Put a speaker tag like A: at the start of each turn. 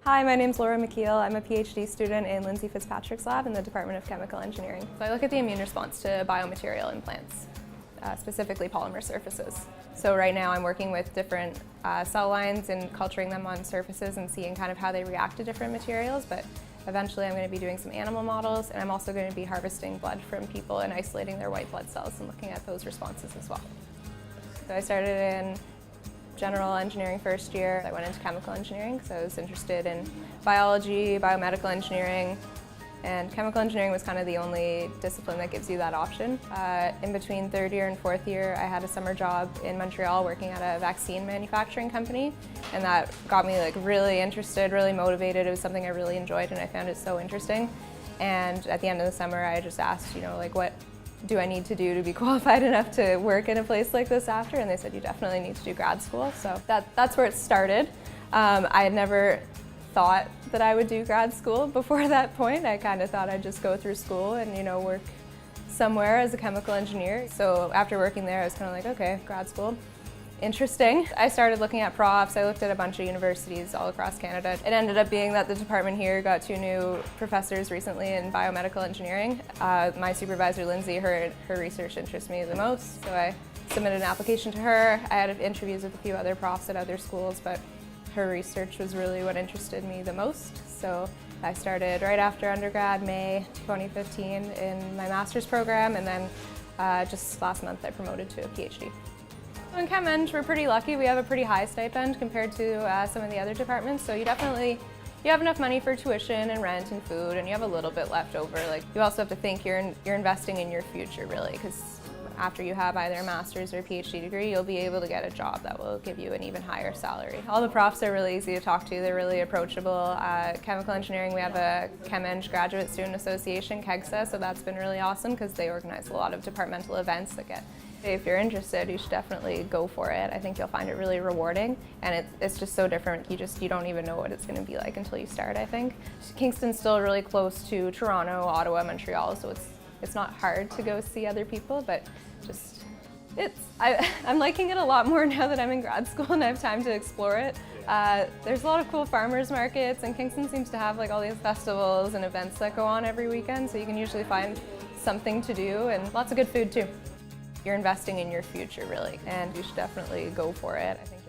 A: Hi, my name's McKiel. I'm a PhD student in Lindsay Fitzpatrick's lab in the Department of Chemical Engineering. So I look at the immune response to biomaterial in plants, specifically polymer surfaces. So right now I'm working with different cell lines and culturing them on surfaces and seeing kind of how they react to different materials, but eventually I'm going to be doing some animal models, and I'm also going to be harvesting blood from people and isolating their white blood cells and looking at those responses as well. So I started in general engineering first year. I went into chemical engineering, so I was interested in biology, biomedical engineering, and chemical engineering was kind of the only discipline that gives you that option. In between third year and fourth year, I had a summer job in Montreal working at a vaccine manufacturing company, and that got me really interested, really motivated. It was something I really enjoyed, and I found it so interesting. And at the end of the summer, I just asked, what do I need to do to be qualified enough to work in a place like this after? And they said, you definitely need to do grad school. So that's where it started. I had never thought that I would do grad school before that point. I kind of thought I'd just go through school and work somewhere as a chemical engineer. So after working there, I was kind of like, okay, grad school. Interesting. I started looking at profs. I looked at a bunch of universities all across Canada. It ended up being that the department here got 2 new professors recently in biomedical engineering. My supervisor, Lindsay, her research interests me the most, so I submitted an application to her. I had interviews with a few other profs at other schools, but her research was really what interested me the most. So I started right after undergrad, May 2015, in my master's program, and then just last month I promoted to a PhD. In Chem Eng, we're pretty lucky. We have a pretty high stipend compared to some of the other departments, so you have enough money for tuition and rent and food, and you have a little bit left over. You also have to think you're investing in your future, really, because after you have either a master's or a PhD degree, you'll be able to get a job that will give you an even higher salary. All the profs are really easy to talk to. They're really approachable. Chemical engineering, we have a Chem Eng Graduate Student Association, KEGSA, so that's been really awesome because they organize a lot of departmental events that get. If you're interested, you should definitely go for it. I think you'll find it really rewarding, and it's just so different. You don't even know what it's going to be like until you start, I think. Kingston's still really close to Toronto, Ottawa, Montreal, so it's not hard to go see other people, but I'm liking it a lot more now that I'm in grad school and I have time to explore it. There's a lot of cool farmers markets, and Kingston seems to have all these festivals and events that go on every weekend, so you can usually find something to do, and lots of good food too. You're investing in your future, really, and you should definitely go for it. I think